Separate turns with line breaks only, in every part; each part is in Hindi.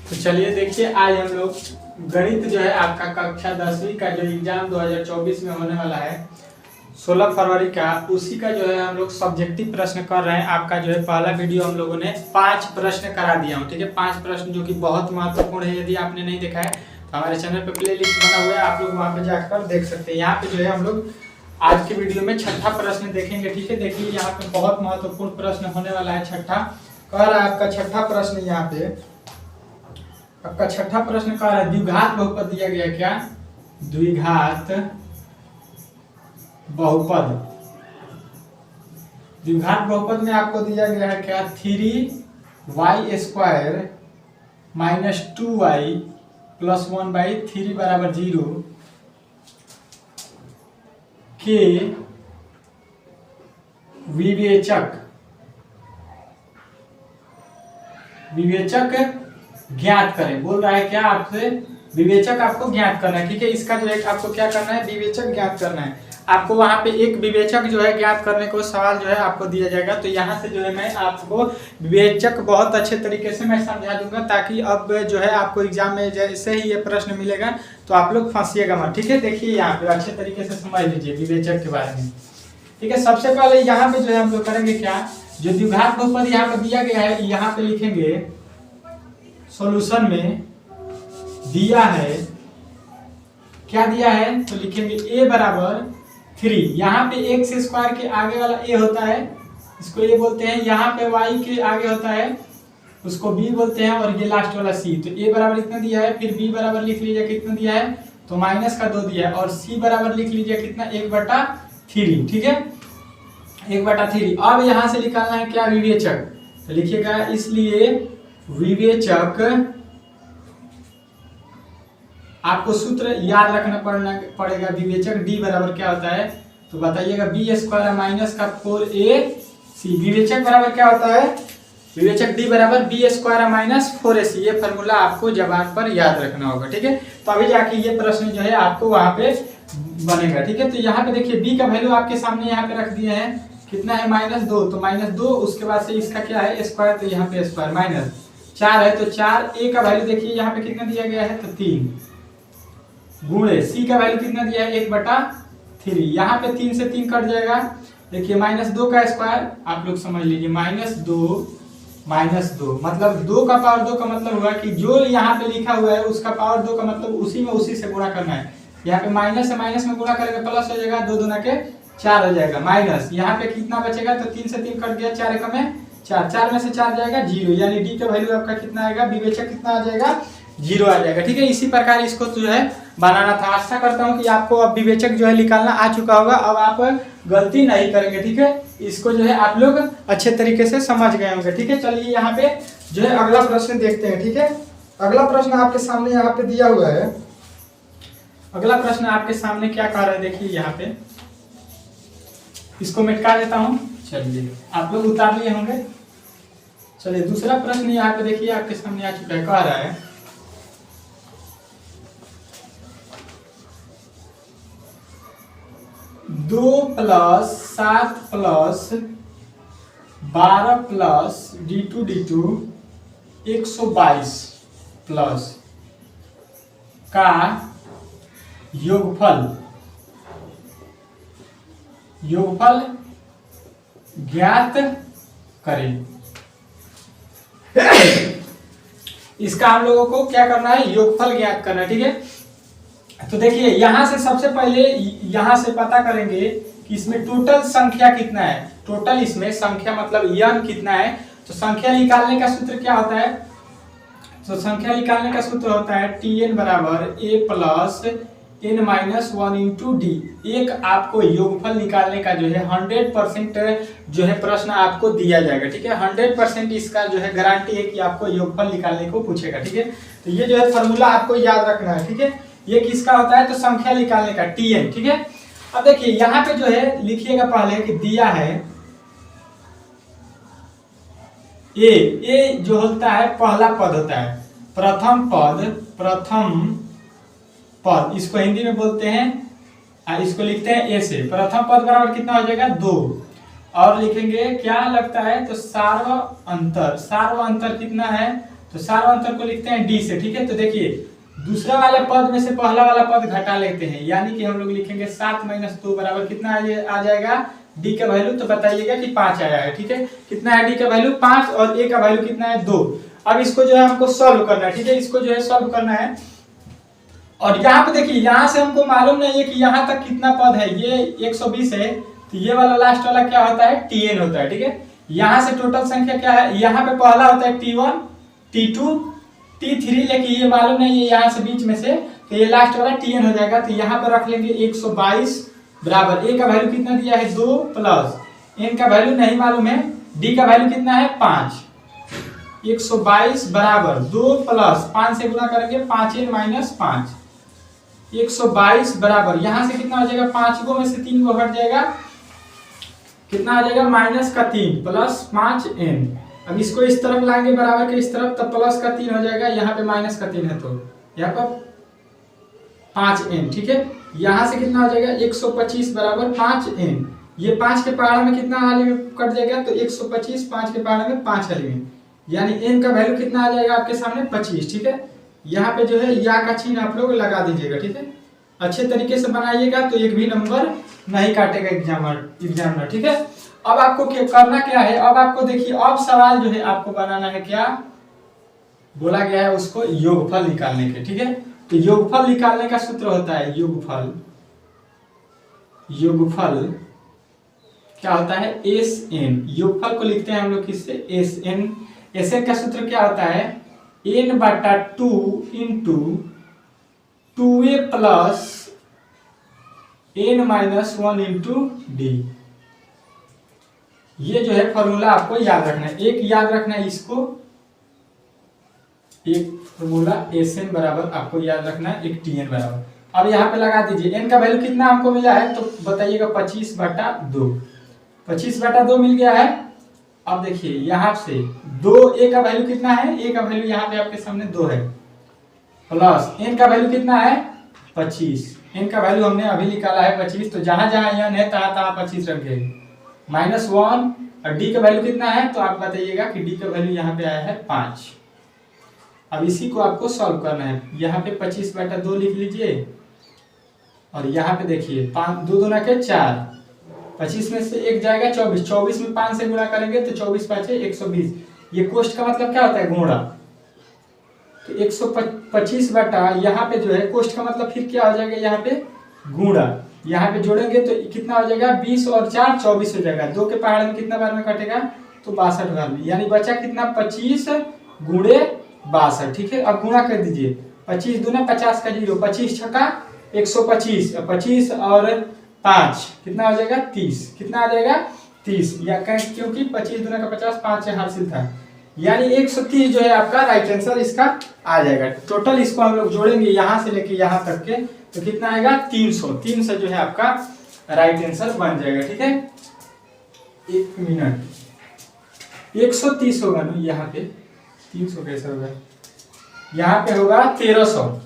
तो चलिए देखिए, आज हम लोग गणित जो है आपका कक्षा 10वीं का जो एग्जाम 2024 में होने वाला है 16 फरवरी का, उसी का जो है हम लोग सब्जेक्टिव प्रश्न कर रहे हैं। आपका जो है पहला वीडियो हम लोगों ने 5 प्रश्न करा दिया हूँ, ठीक है। 5 प्रश्न जो कि बहुत महत्वपूर्ण है। यदि आपने नहीं देखा है तो हमारे चैनल पर प्ले लिस्ट बना हुआ है, आप लोग वहाँ पे जाकर देख सकते हैं। यहाँ पे जो है हम लोग आज के वीडियो में छठा प्रश्न देखेंगे, ठीक है। देखिए यहाँ पे बहुत महत्वपूर्ण प्रश्न होने वाला है। छठा कह रहा है आपका छठा प्रश्न, यहाँ पे आपका छठा प्रश्न कह रहा है द्विघात बहुपद दिया गया। क्या? द्विघात बहुपद। द्विघात बहुपद में आपको दिया गया है क्या? 3y² माइनस 2y प्लस 1/3 बराबर 0 के विवेचक ज्ञात करें। बोल रहा है क्या आपसे? विवेचक आपको ज्ञात करना है, ठीक है। इसका जो है आपको क्या करना है? विवेचक ज्ञात करना है। आपको वहां पे एक विवेचक जो है ज्ञात करने को सवाल जो है आपको दिया जाएगा। तो यहाँ से जो है मैं आपको विवेचक बहुत अच्छे तरीके से मैं समझा दूंगा, ताकि अब जो है आपको एग्जाम में जैसे ही ये प्रश्न मिलेगा तो आप लोग फंसिएगा मत, ठीक है। देखिए यहाँ पे अच्छे तरीके से समझ लीजिए विवेचक के बारे में, ठीक है। सबसे पहले यहाँ पे जो है हम लोग करेंगे क्या, जो द्विघात बहुपद यहाँ पे दिया गया है, यहाँ पे लिखेंगे सॉल्यूशन में दिया है। क्या दिया है? तो लिखेंगे a बराबर 3। यहाँ पे x² के आगे वाला a होता है, इसको a बोलते हैं। यहाँ पे y के आगे होता है, उसको b बोलते हैं। और ये लास्ट वाला c। तो a बराबर इतना दिया है, फिर b बराबर लिख लीजिए कितना दिया है, तो -का 2 दिया है। और c बराबर लिख लीजिए कितना, 1/3, ठीक है, 1/3। अब यहाँ से निकालना है क्या? विवेचक। तो लिखिएगा, इसलिए विवेचक आपको सूत्र याद रखना पड़ेगा। विवेचक d बराबर क्या होता है? तो बताइएगा, b² माइनस का 4ac। विवेचक बराबर क्या होता है? विवेचक d बराबर b² माइनस 4ac। ये फॉर्मूला आपको जबान पर याद रखना होगा, ठीक है। तो अभी जाके ये प्रश्न जो है आपको वहां पे बनेगा, ठीक है। तो यहाँ पे देखिए b का वैल्यू आपके सामने यहाँ पे रख दिए हैं, कितना है? -2। तो -2, उसके बाद से इसका क्या है? स्क्वायर। तो यहाँ पे स्क्वायर -4 है, तो 4। a का वैल्यू देखिए यहाँ पे कितना दिया गया है, तो 3 गुणे c का वैल्यू कितना दिया है, 1/3। यहाँ पे 3 से 3 कट जाएगा। देखिए -2 का स्क्वायर, आप लोग समझ लीजिए, -2 मतलब 2 का पावर 2 का मतलब हुआ कि जो यहाँ पे लिखा हुआ है उसका पावर 2 का मतलब उसी से गुणा करना है। यहाँ पे माइनस से माइनस में गुणा करेगा, प्लस हो जाएगा, 2 दूना के 4 हो जाएगा, माइनस। यहाँ पे कितना बचेगा? तो 3 से 3 कट गया, 4 एकम में 4, 4 में से 4 जाएगा 0, यानी डी का वैल्यू आपका कितना आएगा? विवेचक कितना आ जाएगा? 0 आ जाएगा, ठीक है। इसी प्रकार इसको जो है बनाना था। आशा करता हूँ कि आपको अब विवेचक जो है निकालना आ चुका होगा, अब आप गलती नहीं करेंगे, ठीक है। इसको जो है आप लोग अच्छे तरीके से समझ गए होंगे, ठीक है। चलिए यहाँ पे जो है अगला प्रश्न देखते हैं, ठीक है। अगला प्रश्न आपके सामने यहाँ पे दिया हुआ है। अगला प्रश्न आपके सामने क्या कह रहा है, देखिए यहाँ पे, इसको मिटा देता हूँ। चलिए आप लोग उतार लिए होंगे। चलिए दूसरा प्रश्न यहाँ पे देखिए आपके सामने आ चुका है। कह रहा है 2 + 7 + 12 + d2 122 प्लस का योगफल ज्ञात करें। इसका हम लोगों को क्या करना है? योगफल ज्ञात करना है, ठीक है। तो देखिए यहाँ से सबसे पहले यहाँ से पता करेंगे कि इसमें टोटल संख्या कितना है। टोटल इसमें संख्या मतलब n कितना है। तो संख्या निकालने का सूत्र क्या होता है? तो संख्या निकालने का सूत्र होता है Tn बराबर a + n - 1 × d। एक आपको योगफल निकालने का जो है 100% जो है प्रश्न आपको दिया जाएगा, ठीक है। 100% इसका जो है गारंटी है कि आपको योगफल निकालने को पूछेगा, ठीक है। तो ये जो है फॉर्मूला आपको याद रखना है, ठीक है। ये किसका होता है? तो संख्या निकालने का Tn, ठीक है। अब देखिए यहाँ पे जो है लिखिएगा पहले कि दिया है ए जो होता है पहला पद होता है, प्रथम पद, इसको हिंदी में बोलते हैं, इसको लिखते हैं ए से। प्रथम पद बराबर कितना हो जाएगा? 2। और लिखेंगे क्या लगता है? तो सार्व अंतर कितना है? तो सार्वंतर को लिखते हैं डी से, ठीक है। तो देखिए दूसरा वाला पद में से पहला वाला पद घटा लेते हैं, यानी कि हम लोग लिखेंगे 7 - 2 बराबर कितना आ जाएगा, डी का वैल्यू तो बताइएगा कि 5 आया है, ठीक है। कितना है डी का वैल्यू 5 और ए का वैल्यू कितना है 2। अब इसको जो है हमको सॉल्व करना है, ठीक है, इसको जो है सॉल्व करना है। और यहाँ पे देखिए यहाँ से हमको मालूम नहीं है कि यहाँ तक कितना पद है, ये 120 है, तो ये वाला लास्ट वाला क्या होता है, tn होता है, ठीक है। यहाँ से टोटल संख्या क्या है, यहाँ पे पहला होता है t1 t2 t3, लेकिन ये मालूम नहीं है यहाँ से बीच में से, तो ये लास्ट वाला tn हो जाएगा। तो यहाँ पर रख लेंगे 122 बराबर ए का वैल्यू कितना दिया है 2 प्लस एन का वैल्यू नहीं मालूम है, डी का वैल्यू कितना है 5। 122 बराबर 2 प्लस 5 से गुणा करेंगे 5n - 5। 122 बराबर यहाँ से कितना हो जाएगा, 5 गो में से 3 गो हट जाएगा, कितना आ जाएगा -3 प्लस 5n। अब इसको इस तरफ लाएंगे बराबर के इस तरफ, तब +3 हो जाएगा, यहाँ पे -3 है तो यहाँ पर 5n, ठीक है। यहाँ से कितना हो जाएगा 125 बराबर 5n, ये 5 के पहाड़ में कितना वाले में कट जाएगा, तो 125 5 के पहाड़ में 5 वाले में, यानी n का वैल्यू कितना आ जाएगा आपके सामने 25, ठीक है। यहाँ पे जो है या का चिन्ह आप लोग लगा दीजिएगा, ठीक है। अच्छे तरीके से बनाइएगा तो एक भी नंबर नहीं काटेगा एग्जामिनर, ठीक है। अब आपको करना क्या है, अब आपको देखिए अब सवाल जो है आपको बनाना है, क्या बोला गया है उसको योगफल निकालने के, ठीक है। तो योगफल निकालने का सूत्र होता है योगफल क्या होता है SN। योगफल को लिखते हैं हम लोग किससे, SN। SN का सूत्र क्या होता है n/2 into 2a plus n - 1 into D. ये जो है फॉर्मूला आपको याद रखना है, एक याद रखना है इसको, एक फॉर्मूला SN बराबर आपको याद रखना है, एक TN बराबर। अब यहाँ पे लगा दीजिए, n का वैल्यू कितना हमको मिला है, तो बताइएगा 25/2। 25/2 मिल गया है। अब देखिए यहाँ से 2a का वैल्यू कितना है, a का वैल्यू यहाँ पे आपके सामने 2 है, प्लस n का वैल्यू कितना है 25, n का वैल्यू हमने अभी निकाला है 25, तो जहां जहां n है तहां तहां 25 रखेंगे, -1 और d का वैल्यू कितना है, तो आप बताइएगा कि d का वैल्यू यहाँ पे आया है 5। अब इसी को आपको सॉल्व करना है, यहाँ पे 25/2 लिख लीजिए, और यहाँ पे देखिए 5 2 दूना के 4, 25 में से 1 जाएगा 24, 24 में 5 से गुणा करेंगे तो 24 × 5 = 120। ये कोष्ठ का मतलब क्या होता है, गुणा। तो 125 बटा यहाँ पे जो है कोष्ठ का मतलब फिर क्या हो जाएगा, यहाँ पे गुणा, यहाँ पे जोड़ेंगे तो कितना हो जाएगा 20 और 4 24 हो जाएगा। 2 के पहाड़ में कितना बार में कटेगा, तो 62 बार में, यानी बचा कितना 25 गुणे 62, ठीक है। अब गुणा कर दीजिए, 25 दूना 50 का 0, 25 छक्का 125, 25 और 5 कितना हो जाएगा 30, कितना आ जाएगा 30, या क्योंकि 25 दूना का 50, 5 से हासिल था, यानी 130 जो है आपका राइट आंसर इसका आ जाएगा। टोटल इसको हम लोग जोड़ेंगे यहाँ से लेके यहाँ तक के, तो कितना आएगा 300 जो है आपका राइट आंसर बन जाएगा, ठीक है। 1 मिनट 130 होगा ना, यहाँ पे 300 कैसे होगा, यहाँ पे होगा 1300,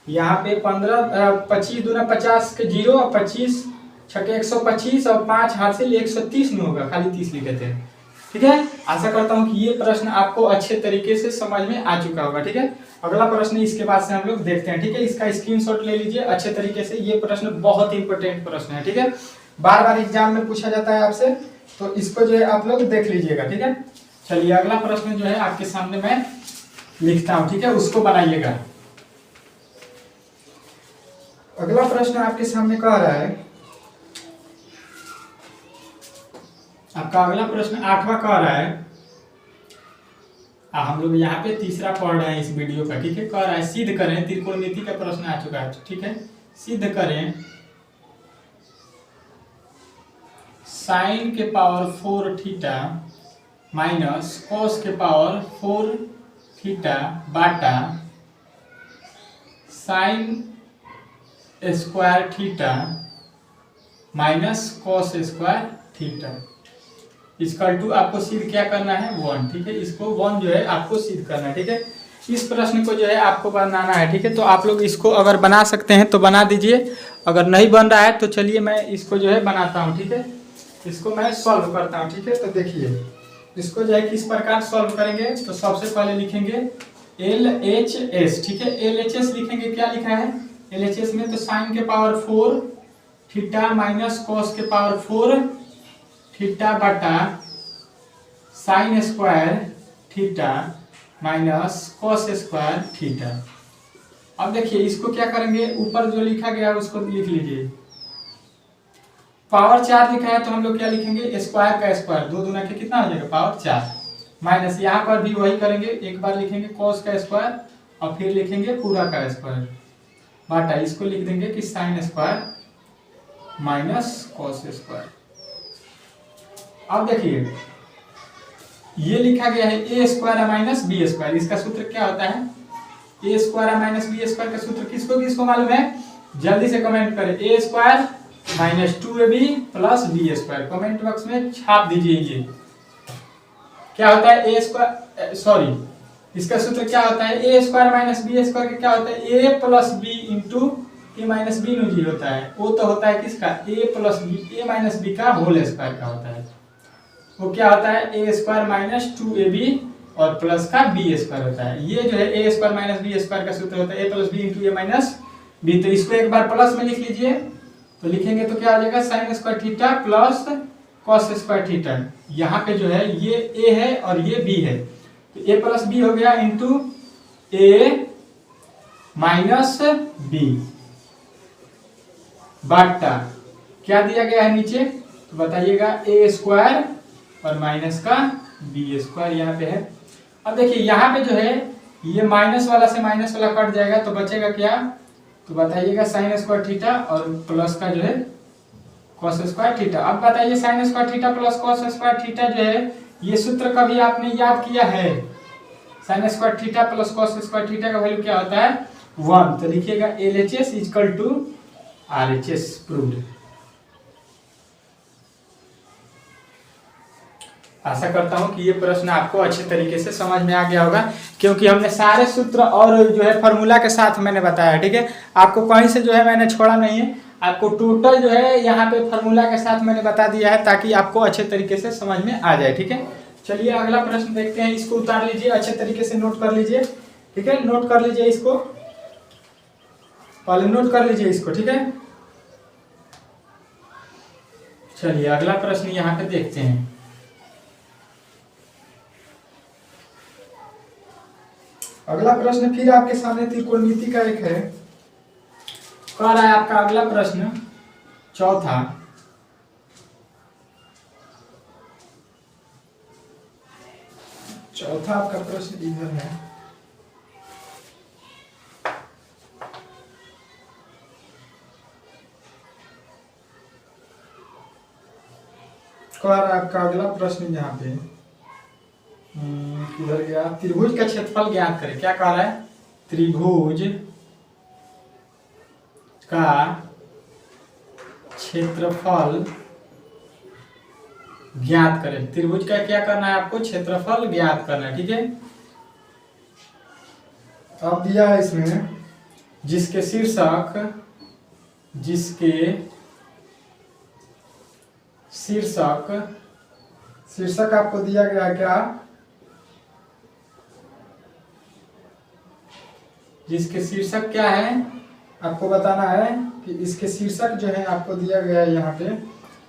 यहाँ पे 25 दूना 50 के 0, 25 छक्के 125 और 5 हासिल 130 में होगा, खाली 30 लिखे थे, ठीक है। आशा करता हूँ कि ये प्रश्न आपको अच्छे तरीके से समझ में आ चुका होगा, ठीक है। अगला प्रश्न इसके बाद से हम लोग देखते हैं, ठीक है। इसका स्क्रीनशॉट ले लीजिए अच्छे तरीके से, ये प्रश्न बहुत इंपॉर्टेंट प्रश्न है, ठीक है। बार बार एग्जाम में पूछा जाता है आपसे, तो इसको जो है आप लोग देख लीजिएगा, ठीक है। चलिए अगला प्रश्न जो है आपके सामने मैं लिखता हूँ, ठीक है, उसको बनाइएगा। अगला प्रश्न आपके सामने कह रहा है, आपका अगला प्रश्न 8वां कह रहा है, हम लोग यहाँ पे तीसरा पढ़ रहे हैं इस वीडियो का, ठीक है। कह रहा है सिद्ध करें, त्रिकोणमिति का प्रश्न आ चुका है, ठीक है। सिद्ध करें sin के पावर 4 थीटा माइनस cos के पावर 4 थीटा बाटा sin square theta minus cos square theta equal to आपको सिद्ध क्या करना है 1, ठीक है। इसको 1 जो है आपको सिद्ध करना है, ठीक है। इस प्रश्न को जो है आपको बनाना है, ठीक है। तो आप लोग इसको अगर बना सकते हैं तो बना दीजिए, अगर नहीं बन रहा है तो चलिए मैं इसको जो है बनाता हूँ, ठीक है। इसको मैं सॉल्व करता हूँ, ठीक है। तो देखिए इसको जो है किस प्रकार सॉल्व करेंगे, तो सबसे पहले लिखेंगे LHS, ठीक है। LHS लिखेंगे, क्या लिखा है LHS में, तो साइन के पावर 4 थीटा माइनस कॉस के पावर 4 थीटा बटा sign square theta minus cos square theta. अब देखिए इसको क्या करेंगे, ऊपर जो लिखा गया है उसको लिख लीजिए। पावर 4 लिखा है तो हम लोग क्या लिखेंगे, स्क्वायर का स्क्वायर, 2 दूना के कितना हो जाएगा पावर 4, माइनस यहाँ पर भी वही करेंगे, एक बार लिखेंगे कॉस का स्क्वायर और फिर लिखेंगे पूरा का स्क्वायर बटा इसको लिख देंगे कि sine square minus cos square. अब देखिए ये लिखा गया है A square minus B square, इसका सूत्र क्या होता है, A square minus B square का सूत्र किसको किसको मालूम है, जल्दी से कमेंट करें। A square minus 2ab plus B square, comment box में छाप दीजिए। ये क्या होता है ए स्क्वायर, सॉरी इसका सूत्र क्या होता है, A square minus B square का क्या होता है, A plus B into A minus B नो जी होता है, वो तो होता है किसका, A plus B, A minus B का होल स्क्वायर का होता है। वो क्या होता है ए स्क्वायर माइनस 2ab और प्लस का बी स्क्वायर होता है। ये जो है A square minus B square का सूत्र होता है A plus B into A minus B. तो इसको एक बार प्लस में लिख लीजिए, तो लिखेंगे तो क्या हो जाएगा sign square theta plus cos square theta. यहाँ पे जो है ये ए है और ये बी है, तो ए प्लस बी हो गया इंटू ए माइनस बी बटा क्या दिया गया है नीचे, तो बताइएगा ए स्क्वायर और माइनस का बी स्क्वायर यहाँ पे है। अब देखिए यहाँ पे जो है ये माइनस वाला से माइनस वाला कट जाएगा तो बचेगा क्या, तो बताइएगा साइन स्क्वायर थीटा और प्लस का जो है कॉस स्क्वायर थीटा। अब बताइए sine square theta plus cos square theta जो है ये सूत्र कभी आपने याद किया है, sine square theta plus cos square theta का वैल्यू क्या होता है 1, तो लिखिएगा LHS equal to RHS proved. आशा करता हूं कि ये प्रश्न आपको अच्छे तरीके से समझ में आ गया होगा, क्योंकि हमने सारे सूत्र और जो है फॉर्मूला के साथ मैंने बताया, ठीक है। आपको कहीं से जो है मैंने छोड़ा नहीं है, आपको टोटल जो है यहाँ पे फॉर्मूला के साथ मैंने बता दिया है ताकि आपको अच्छे तरीके से समझ में आ जाए, ठीक है। चलिए अगला प्रश्न देखते हैं, इसको उतार लीजिए, अच्छे तरीके से नोट कर लीजिए, ठीक है। नोट कर लीजिए इसको, पहले नोट कर लीजिए इसको, ठीक है। चलिए अगला प्रश्न यहाँ पे देखते हैं। अगला प्रश्न फिर आपके सामने त्रिकोणमिति का एक है, कह रहा है आपका अगला प्रश्न चौथा, आपका प्रश्न इधर है। कह रहा है आपका अगला प्रश्न यहाँ पे किधर गया, त्रिभुज का क्षेत्रफल ज्ञात करें। क्या कह रहा है, त्रिभुज का क्षेत्रफल ज्ञात करें। त्रिभुज का क्या करना है आपको, क्षेत्रफल ज्ञात करना है, ठीक है। अब दिया है इसमें जिसके शीर्षक आपको दिया गया है क्या, जिसके शीर्षक क्या है आपको बताना है कि इसके शीर्षक जो है आपको दिया गया है, यहाँ पे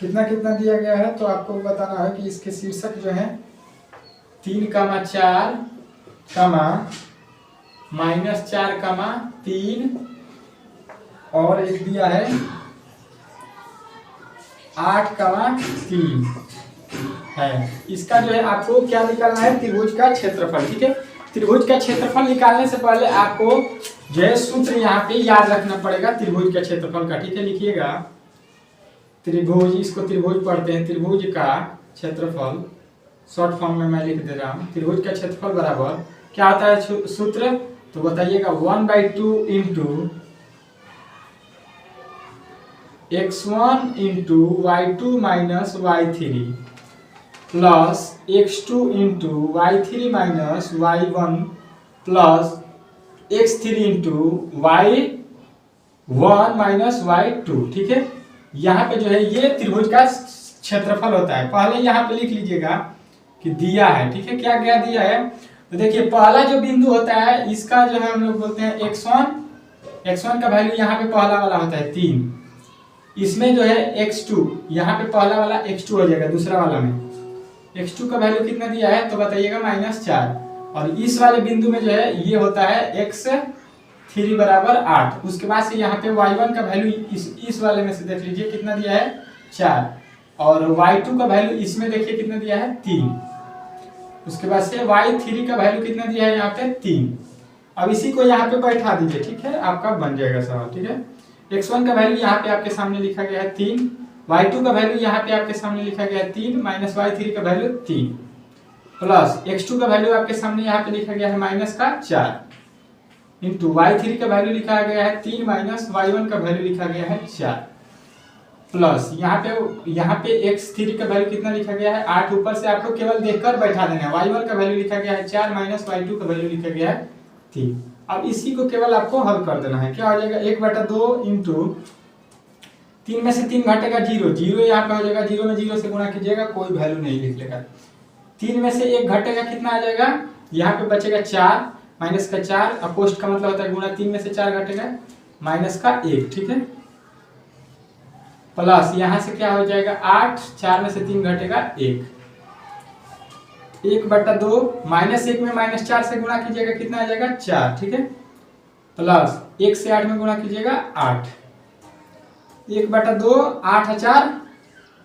कितना कितना दिया गया है, तो आपको बताना है कि इसके शीर्षक जो है 3,4, -4,3 और एक दिया है 8,3 है। इसका जो है आपको क्या निकालना है, त्रिभुज का क्षेत्रफल, ठीक है। त्रिभुज का क्षेत्रफल निकालने से पहले आपको जो है सूत्र यहाँ पे याद रखना पड़ेगा त्रिभुज का क्षेत्रफल का, ठीक है। लिखिएगा त्रिभुज, इसको त्रिभुज पढ़ते हैं, त्रिभुज का क्षेत्रफल शॉर्ट फॉर्म में मैं लिख दे रहा हूँ। त्रिभुज का क्षेत्रफल बराबर क्या होता है सूत्र, तो बताइएगा 1/2 into x1 into y2 minus y3 plus x2 into y3 minus y1 plus x3 into y1 minus y2, ठीक है। यहाँ पे जो है ये त्रिभुज का क्षेत्रफल होता है। पहले यहाँ पे लिख लीजिएगा कि दिया है, ठीक है। क्या क्या दिया है, तो देखिए पहला जो बिंदु होता है इसका जो है हम लोग बोलते हैं x1 का वैल्यू यहाँ पे पहला वाला होता है 3, इसमें जो है x2 यहाँ पे पहला वाला x2 हो जाएगा, दूसरा वाला में x2 का वैल्यू कितना दिया है तो बताइएगा -4, और इस वाले बिंदु में जो है ये होता है x3 बराबर 8। उसके बाद से यहाँ पे y1 का वैल्यू इस वाले में से देख लीजिए कितना दिया है 4, और y2 का वैल्यू इसमें देखिए कितना दिया है 3। उसके बाद से y3 का वैल्यू कितना दिया है यहाँ पे 3। अब इसी को यहाँ पे बैठा दीजिए, ठीक है, आपका बन जाएगा सवाल, ठीक है। x1 का वैल्यू यहाँ पे आपके सामने लिखा गया है 3, y2 का वैल्यू यहाँ पे आपके सामने लिखा गया है 3 माइनस y3 का वैल्यू 3 प्लस x2 का वैल्यू आपके सामने यहाँ पे लिखा गया है -4 इंटू y3 का वैल्यू लिखा गया है 3 माइनस y1 का वैल्यू लिखा गया है 4 प्लस यहाँ पे x3 का वैल्यू कितना लिखा गया है 8। ऊपर से आपको केवल देखकर बैठा देना है। y1 का वैल्यू लिखा गया है 4 माइनस y2 का वैल्यू लिखा गया है 3। अब इसी को केवल आपको हल कर देना है। क्या हो जाएगा 1/2 इंटू 3 में से 3 घटेगा 0, 0 यहाँ पे हो जाएगा, 0 में 0 से गुणा कीजिएगा, कोई वैल्यू नहीं लिख लेगा। 3 में से 1 घटेगा, कितना आ जाएगा, यहाँ पे बचेगा 4 माइनस का 4, अपोस्ट का मतलब होता है गुणा, 3 में से 4 घटेगा माइनस का 1, ठीक है, प्लस यहाँ से क्या हो जाएगा 8, 4 में से 3 घटेगा 1, 1/2 -1 में -4 से गुणा कीजिएगा, कितना आ जाएगा 4, ठीक है, प्लस 1 से 8 में गुणा कीजिएगा 8, 1/2 8 4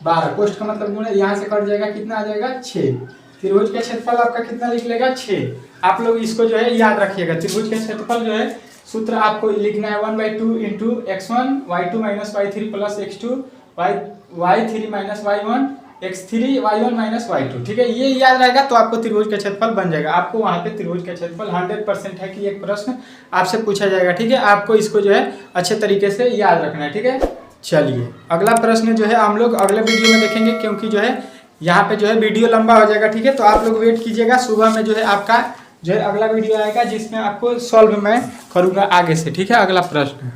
12, पोस्ट का मतलब गुणा, यहाँ से कट जाएगा, कितना आ जाएगा 6। त्रिभुज का क्षेत्रफल आपका कितना लिख लेगा 6। आप लोग इसको जो है याद रखिएगा, त्रिभुज का क्षेत्रफल जो है सूत्र आपको लिखना है 1/2 into x1 y2 minus y3 plus x2 y3 minus y1 x3 y1 minus y2, ठीक है। ये याद रहेगा तो आपको त्रिभुज का क्षेत्रफल बन जाएगा। आपको वहाँ पे त्रिभुज का क्षेत्रफल 100% है कि एक प्रश्न आपसे पूछा जाएगा, ठीक है। आपको इसको जो है अच्छे तरीके से याद रखना है, ठीक है। चलिए अगला प्रश्न जो है हम लोग अगले वीडियो में देखेंगे, क्योंकि जो है यहाँ पे जो है वीडियो लंबा हो जाएगा, ठीक है। तो आप लोग वेट कीजिएगा, सुबह में जो है आपका जो है अगला वीडियो आएगा जिसमें आपको सॉल्व मैं करूँगा आगे से, ठीक है। अगला प्रश्न